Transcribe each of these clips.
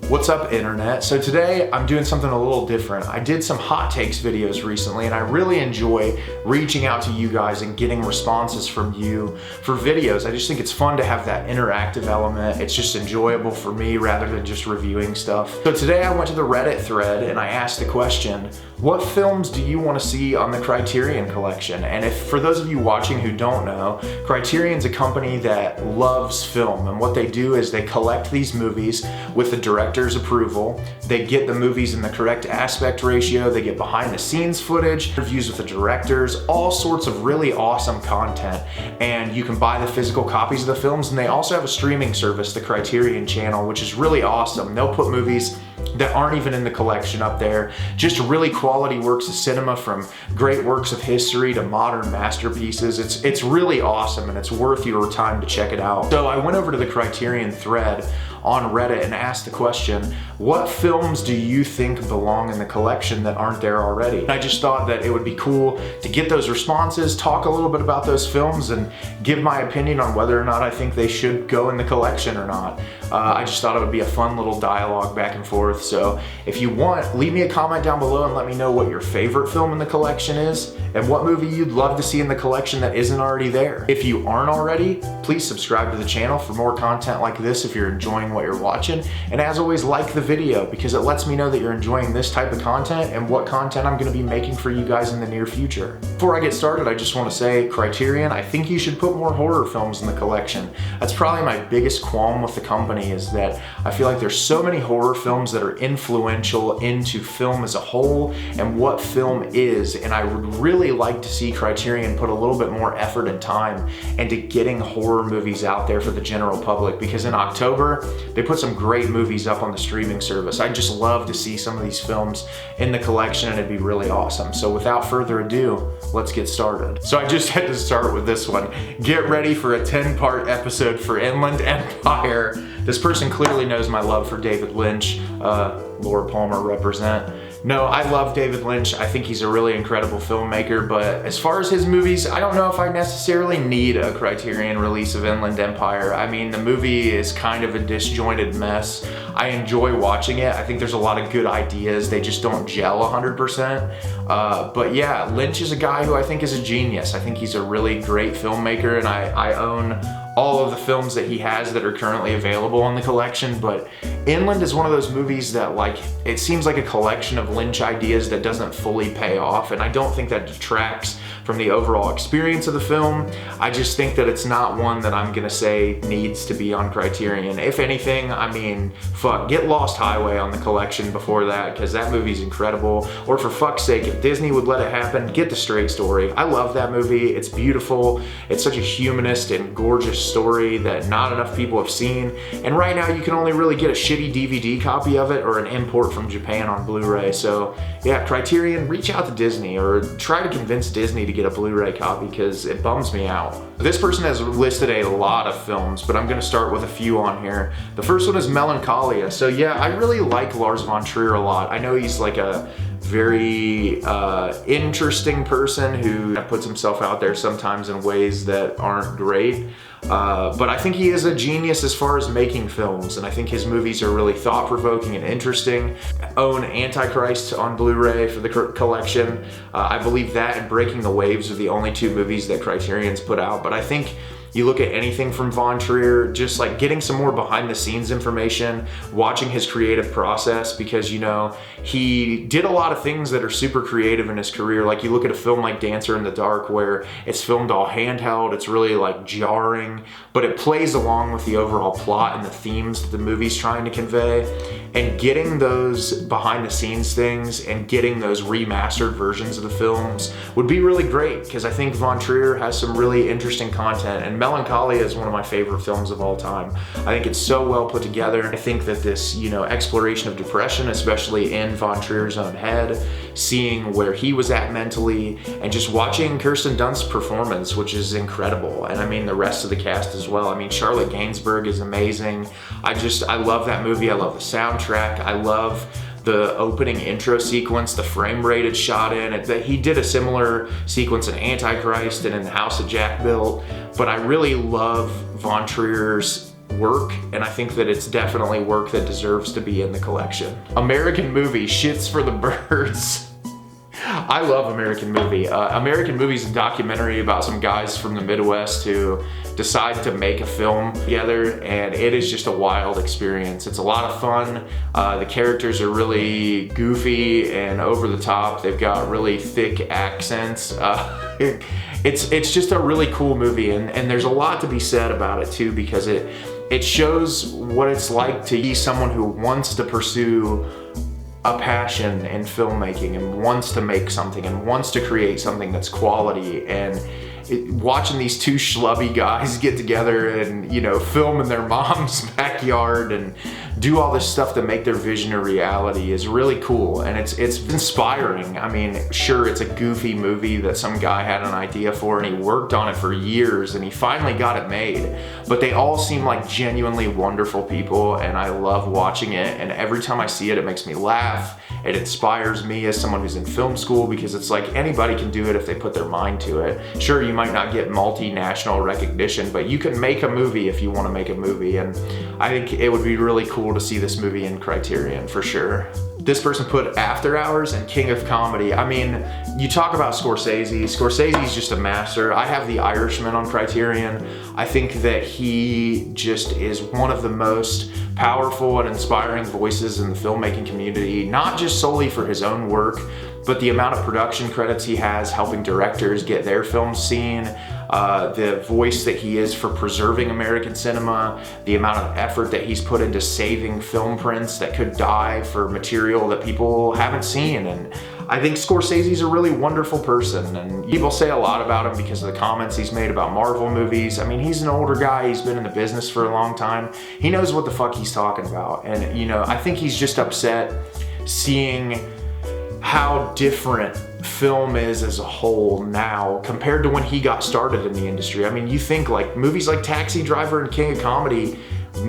What's up, internet? So today I'm doing something a little different. I did some hot takes videos recently and I really enjoy reaching out to you guys and getting responses from you for videos. I just think it's fun to have that interactive element. It's just enjoyable for me rather than just reviewing stuff. So today I went to the Reddit thread and I asked the question, what films do you want to see on the Criterion Collection? And if for those of you watching who don't know, Criterion's a company that loves film, and what they do is they collect these movies with the director's approval. They get the movies in the correct aspect ratio, they get behind the scenes footage, interviews with the directors, all sorts of really awesome content. And you can buy the physical copies of the films, and they also have a streaming service, the Criterion channel, which is really awesome. They'll put movies that aren't even in the collection up there, just really quality works of cinema, from great works of history to modern masterpieces. It's really awesome and it's worth your time to check it out. So I went over to the Criterion thread on Reddit and asked the question, what films do you think belong in the collection that aren't there already? And I just thought that it would be cool to get those responses, talk a little bit about those films, and give my opinion on whether or not I think they should go in the collection or not. I just thought it would be a fun little dialogue back and forth. So if you want, leave me a comment down below and let me know what your favorite film in the collection is and what movie you'd love to see in the collection that isn't already there. If you aren't already, please subscribe to the channel for more content like this if you're enjoying what you're watching. And as always, like the video because it lets me know that you're enjoying this type of content and what content I'm going to be making for you guys in the near future. Before I get started, I just want to say, Criterion, I think you should put more horror films in the collection. That's probably my biggest qualm with the company, is that I feel like there's so many horror films that are influential into film as a whole and what film is, and I would really like to see Criterion put a little bit more effort and time into getting horror movies out there for the general public, because in October they put some great movies up on the streaming service. I'd just love to see some of these films in the collection and it'd be really awesome. So without further ado, let's get started. So I just had to start with this one. Get ready for a 10-part episode for Inland Empire. This person clearly knows my love for David Lynch. Laura Palmer represent. No, I love David Lynch. I think he's a really incredible filmmaker, but as far as his movies, I don't know if I necessarily need a Criterion release of Inland Empire. I mean, the movie is kind of a disjointed mess. I enjoy watching it. I think there's a lot of good ideas. They just don't gel 100%. But yeah, Lynch is a guy who I think is a genius. I think he's a really great filmmaker, and I own all of the films that he has that are currently available in the collection. But Inland is one of those movies that, like, it seems like a collection of Lynch ideas that doesn't fully pay off, and I don't think that detracts from the overall experience of the film. I just think that it's not one that I'm gonna say needs to be on Criterion. If anything, I mean, fuck, get Lost Highway on the collection before that, because that movie's incredible. Or for fuck's sake, if Disney would let it happen, get The Straight Story. I love that movie. It's beautiful. It's such a humanist and gorgeous story that not enough people have seen. And right now you can only really get a shitty DVD copy of it or an import from Japan on Blu-ray. So yeah, Criterion, reach out to Disney or try to convince Disney to get a Blu-ray copy, because it bums me out. This person has listed a lot of films, but I'm gonna start with a few on here. The first one is Melancholy. So yeah, I really like Lars von Trier a lot. I know he's like a very interesting person who puts himself out there sometimes in ways that aren't great. But I think he is a genius as far as making films, and I think his movies are really thought-provoking and interesting. I own Antichrist on Blu-ray for the collection. I believe that and Breaking the Waves are the only two movies that Criterion's put out, but I think you look at anything from Von Trier, just like getting some more behind the scenes information, watching his creative process, because, you know, he did a lot of things that are super creative in his career. Like you look at a film like Dancer in the Dark, where it's filmed all handheld, it's really like jarring, but it plays along with the overall plot and the themes that the movie's trying to convey. And getting those behind the scenes things and getting those remastered versions of the films would be really great, because I think Von Trier has some really interesting content, and Melancholy is one of my favorite films of all time. I think it's so well put together. I think that this, you know, exploration of depression, especially in Von Trier's own head, seeing where he was at mentally, and just watching Kirsten Dunst's performance, which is incredible. And I mean the rest of the cast as well. I mean, Charlotte Gainsbourg is amazing. I love that movie. I love the soundtrack. I love the opening intro sequence, the frame rate it's shot in. He did a similar sequence in Antichrist and in The House that Jack Built, but I really love Von Trier's work, and I think that it's definitely work that deserves to be in the collection. American Movie, Shits for the Birds. I love American Movie. American Movie is a documentary about some guys from the Midwest who decide to make a film together, and it is just a wild experience. It's a lot of fun. The characters are really goofy and over the top. They've got really thick accents. It's just a really cool movie, and there's a lot to be said about it too, because it shows what it's like to be someone who wants to pursue a passion in filmmaking and wants to make something and wants to create something that's quality. And watching these two schlubby guys get together and, you know, film in their mom's backyard and do all this stuff to make their vision a reality is really cool, and it's inspiring. I mean, sure, it's a goofy movie that some guy had an idea for and he worked on it for years and he finally got it made, but they all seem like genuinely wonderful people, and I love watching it, and every time I see it, it makes me laugh. It inspires me as someone who's in film school, because it's like anybody can do it if they put their mind to it. Sure, you might not get multinational recognition, but you can make a movie if you want to make a movie, and I think it would be really cool to see this movie in Criterion for sure. This person put After Hours and King of Comedy. I mean, you talk about Scorsese. Scorsese's just a master. I have The Irishman on Criterion. I think that he just is one of the most powerful and inspiring voices in the filmmaking community, not just solely for his own work, but the amount of production credits he has helping directors get their films seen, the voice that he is for preserving American cinema, the amount of effort that he's put into saving film prints that could die for material that people haven't seen. And I think Scorsese's a really wonderful person, and people say a lot about him because of the comments he's made about Marvel movies. I mean, he's an older guy, he's been in the business for a long time. He knows what the fuck he's talking about. And, you know, I think he's just upset seeing how different film is as a whole now compared to when he got started in the industry. I mean, you think like movies like Taxi Driver and King of Comedy, when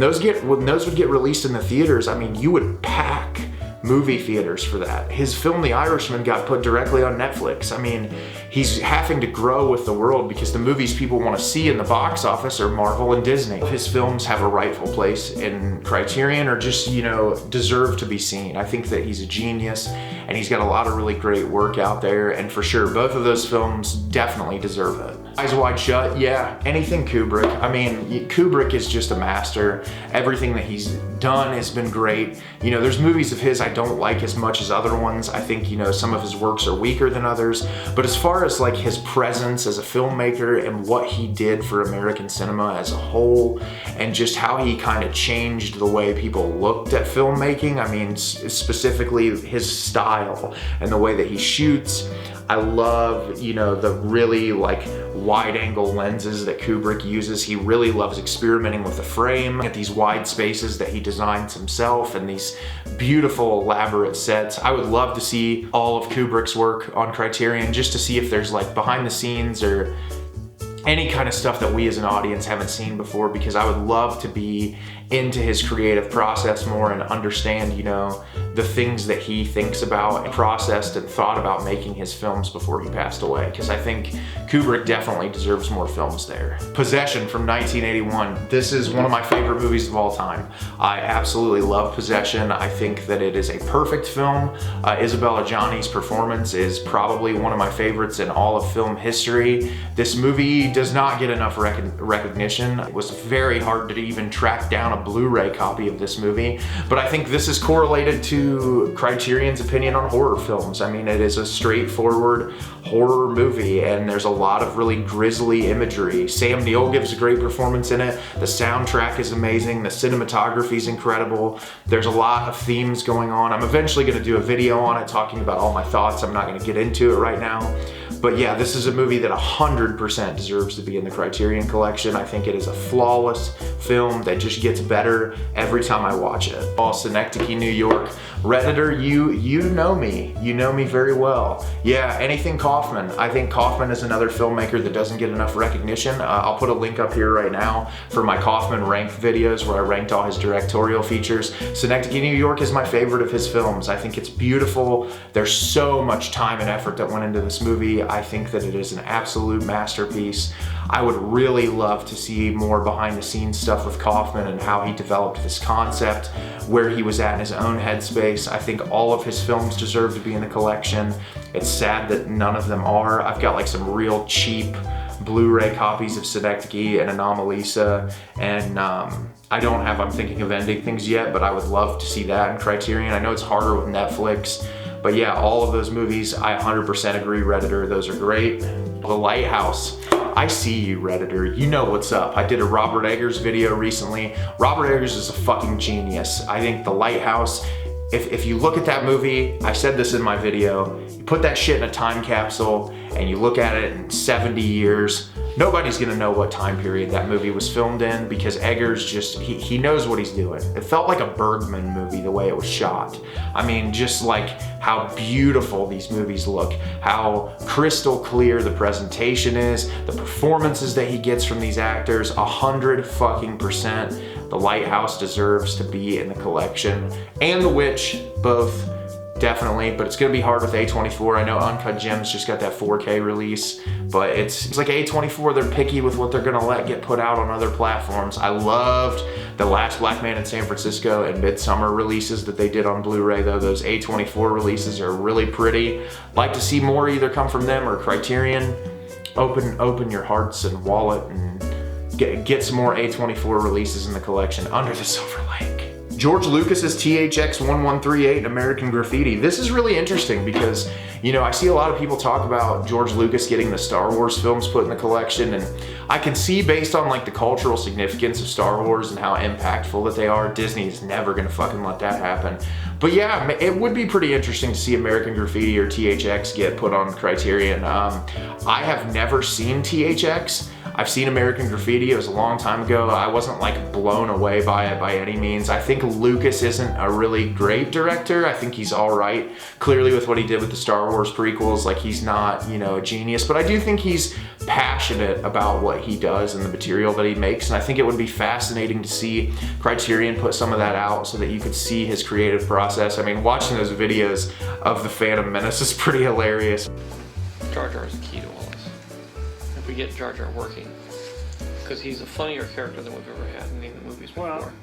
those would get released in the theaters, I mean, you would pack movie theaters for that. His film The Irishman got put directly on Netflix. I mean, he's having to grow with the world because the movies people want to see in the box office are Marvel and Disney. His films have a rightful place in Criterion, or just, you know, deserve to be seen. I think that he's a genius and he's got a lot of really great work out there, and for sure both of those films definitely deserve it. Eyes Wide Shut, yeah, anything Kubrick. I mean, Kubrick is just a master. Everything that he's done has been great. You know, there's movies of his I don't like as much as other ones. I think, you know, some of his works are weaker than others, but as far as like his presence as a filmmaker and what he did for American cinema as a whole, and just how he kind of changed the way people looked at filmmaking, I mean, specifically his style and the way that he shoots. I love, you know, the really like wide angle lenses that Kubrick uses. He really loves experimenting with the frame at these wide spaces that he designs himself and these beautiful elaborate sets. I would love to see all of Kubrick's work on Criterion just to see if there's like behind the scenes or any kind of stuff that we as an audience haven't seen before, because I would love to be into his creative process more and understand, you know, the things that he thinks about and processed and thought about making his films before he passed away, because I think Kubrick definitely deserves more films there. Possession from 1981. This is one of my favorite movies of all time. I absolutely love Possession. I think that it is a perfect film. Isabella Gianni's performance is probably one of my favorites in all of film history. This movie does not get enough recognition. It was very hard to even track down a Blu-ray copy of this movie, but I think this is correlated to Criterion's opinion on horror films. I mean, it is a straightforward horror movie, and there's a lot of really grisly imagery. Sam Neill gives a great performance in it. The soundtrack is amazing. The cinematography is incredible. There's a lot of themes going on. I'm eventually going to do a video on it talking about all my thoughts. I'm not going to get into it right now. But yeah, this is a movie that 100% deserves to be in the Criterion Collection. I think it is a flawless film that just gets better every time I watch it. Oh, Synecdoche, New York. Redditor, you know me. You know me very well. Yeah, anything Kaufman. I think Kaufman is another filmmaker that doesn't get enough recognition. I'll put a link up here right now for my Kaufman ranked videos where I ranked all his directorial features. Synecdoche, New York is my favorite of his films. I think it's beautiful. There's so much time and effort that went into this movie. I think that it is an absolute masterpiece. movies. I would really love to see more behind the scenes stuff with Kaufman and how he developed this concept, where he was at in his own headspace. I think all of his films deserve to be in the collection. It's sad that none of them are. I've got like some real cheap Blu-ray copies of Synecdoche and Anomalisa, and I don't have I'm Thinking of Ending Things yet, but I would love to see that in Criterion. I know it's harder with Netflix, but yeah, all of those movies, I 100% agree, Redditor, those are great. The Lighthouse, I see you, Redditor, you know what's up. I did a Robert Eggers video recently. Robert Eggers is a fucking genius. I think The Lighthouse, if you look at that movie, I said this in my video, you put that shit in a time capsule and you look at it in 70 years, nobody's gonna know what time period that movie was filmed in, because Eggers just, he knows what he's doing. It felt like a Bergman movie the way it was shot. I mean, just like how beautiful these movies look, how crystal clear the presentation is, the performances that he gets from these actors, 100%. The Lighthouse deserves to be in the collection, and The Witch, both. Definitely, but it's gonna be hard with A24. I know Uncut Gems just got that 4K release, but it's like A24, they're picky with what they're gonna let get put out on other platforms. I loved The Last Black Man in San Francisco and Midsummer releases that they did on Blu-ray, though. Those A24 releases are really pretty. Like to see more either come from them or Criterion. Open your hearts and wallet and get some more A24 releases in the collection. Under the Silver Lake. George Lucas's THX 1138 American Graffiti. This is really interesting because, you know, I see a lot of people talk about George Lucas getting the Star Wars films put in the collection, and I can see, based on like the cultural significance of Star Wars and how impactful that they are, Disney is never gonna fucking let that happen. But yeah, it would be pretty interesting to see American Graffiti or THX get put on Criterion. I have never seen THX. I've seen American Graffiti, it was a long time ago. I wasn't like blown away by it by any means. I think Lucas isn't a really great director. I think he's all right. Clearly with what he did with the Star Wars prequels, like he's not, you know, a genius, but I do think he's passionate about what he does and the material that he makes. And I think it would be fascinating to see Criterion put some of that out so that you could see his creative process. I mean, watching those videos of The Phantom Menace is pretty hilarious. Jar Jar is key to all this. If we get Jar Jar working, because he's a funnier character than we've ever had in any of the movies before.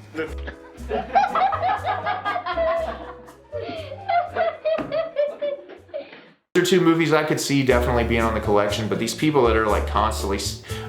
There are two movies I could see definitely being on the collection, but these people that are like constantly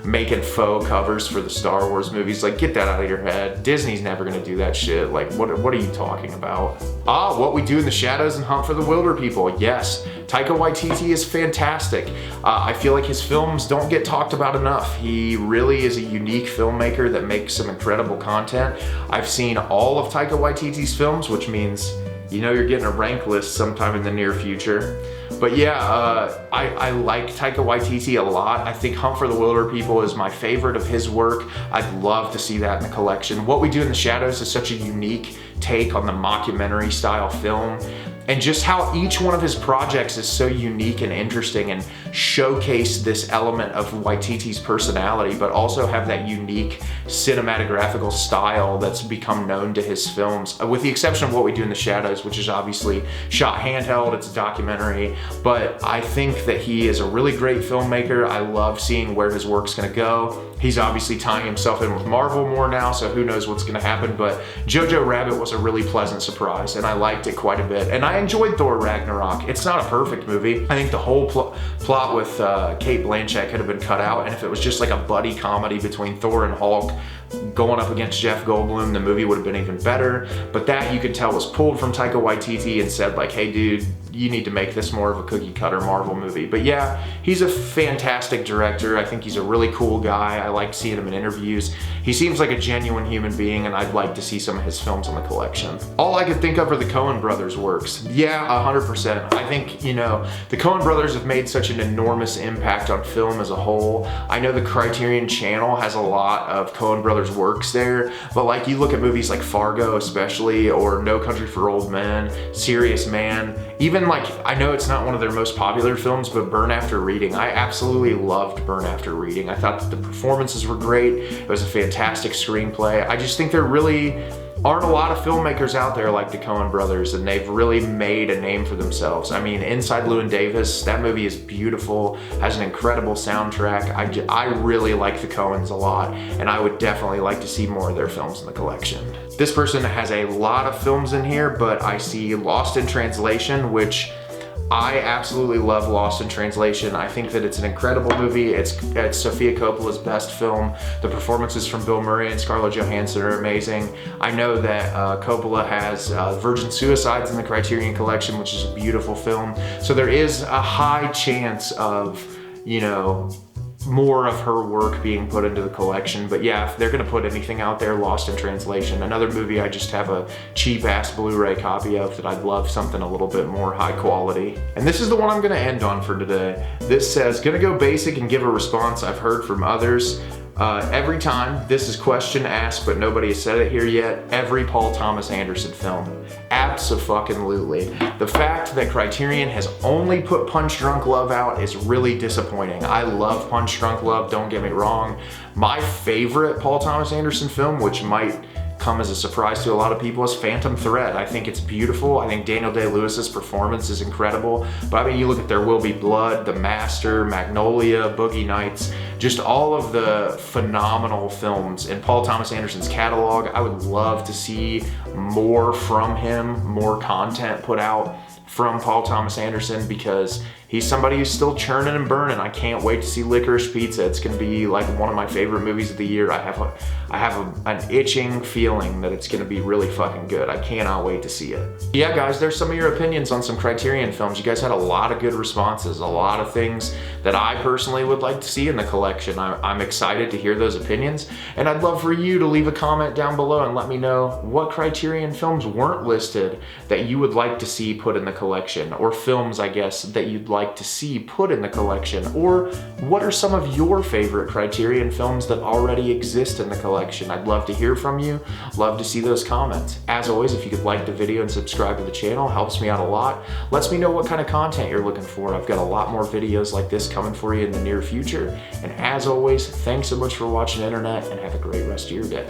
making faux covers for the Star Wars movies, like, get that out of your head. Disney's never gonna do that shit. Like, what are you talking about? What We Do in the Shadows and Hunt for the Wilder People. Yes, Taika Waititi is fantastic. I feel like his films don't get talked about enough. He really is a unique filmmaker that makes some incredible content. I've seen all of Taika Waititi's films, which means, you know, you're getting a rank list sometime in the near future. But yeah, I like Taika Waititi a lot. I think Hunt for the Wilder People is my favorite of his work. I'd love to see that in the collection. What We Do in the Shadows is such a unique take on the mockumentary style film, and just how each one of his projects is so unique and interesting and showcase this element of Waititi's personality, but also have that unique cinematographical style that's become known to his films, with the exception of What We Do in the Shadows, which is obviously shot handheld, it's a documentary, but I think that he is a really great filmmaker. I love seeing where his work's gonna go. He's obviously tying himself in with Marvel more now, so who knows what's gonna happen, but Jojo Rabbit was a really pleasant surprise, and I liked it quite a bit. And I enjoyed Thor Ragnarok. It's not a perfect movie. I think the whole plot with Cate Blanchett could have been cut out, and if it was just like a buddy comedy between Thor and Hulk going up against Jeff Goldblum, the movie would have been even better. But that, you could tell, was pulled from Taika Waititi and said like, hey dude, you need to make this more of a cookie cutter Marvel movie. But yeah, he's a fantastic director. I think he's a really cool guy. I like seeing him in interviews. He seems like a genuine human being, and I'd like to see some of his films on the collection. All I could think of are the Coen Brothers works. Yeah, 100%. I think, you know, the Coen Brothers have made such an enormous impact on film as a whole. I know the Criterion channel has a lot of Coen Brothers works there, but like you look at movies like Fargo especially, or No Country for Old Men, Serious Man, even like, I know it's not one of their most popular films, but Burn After Reading. I absolutely loved Burn After Reading. I thought that the performances were great. It was a fantastic screenplay. I just think they're really aren't a lot of filmmakers out there like the Coen Brothers, and they've really made a name for themselves. I mean, Inside Llewyn Davis, that movie is beautiful, has an incredible soundtrack. I really like the Coens a lot, and I would definitely like to see more of their films in the collection. This person has a lot of films in here, but I see Lost in Translation, which I absolutely love Lost in Translation. I think that it's an incredible movie. It's Sofia Coppola's best film. The performances from Bill Murray and Scarlett Johansson are amazing. I know that Coppola has Virgin Suicides in the Criterion Collection, which is a beautiful film. So there is a high chance of, you know, more of her work being put into the collection. But yeah, if they're gonna put anything out there, Lost in Translation, another movie I just have a cheap ass Blu-ray copy of that I'd love something a little bit more high quality. And this is the one I'm gonna end on for today. This says, gonna go basic and give a response I've heard from others. Every time, this is question asked, but nobody has said it here yet, every Paul Thomas Anderson film. Abso-fucking-lutely. The fact that Criterion has only put Punch Drunk Love out is really disappointing. I love Punch Drunk Love, don't get me wrong. My favorite Paul Thomas Anderson film, which might come as a surprise to a lot of people, is Phantom Thread. I think it's beautiful. I think Daniel Day-Lewis's performance is incredible. But I mean, you look at There Will Be Blood, The Master, Magnolia, Boogie Nights, just all of the phenomenal films in Paul Thomas Anderson's catalog. I would love to see more from him, more content put out from Paul Thomas Anderson, because he's somebody who's still churning and burning. I can't wait to see Licorice Pizza. It's gonna be like one of my favorite movies of the year. I have an itching feeling that it's gonna be really fucking good. I cannot wait to see it. Yeah, guys, there's some of your opinions on some Criterion films. You guys had a lot of good responses, a lot of things that I personally would like to see in the collection. I'm excited to hear those opinions, and I'd love for you to leave a comment down below and let me know what Criterion films weren't listed that you would like to see put in the collection, or films, I guess, that you'd like to see put in the collection, or what are some of your favorite Criterion films that already exist in the collection. I'd love to hear from you, love to see those comments. As always, if you could like the video and subscribe to the channel, helps me out a lot. Lets me know what kind of content you're looking for. I've got a lot more videos like this coming for you in the near future. And as always, thanks so much for watching, internet, and have a great rest of your day.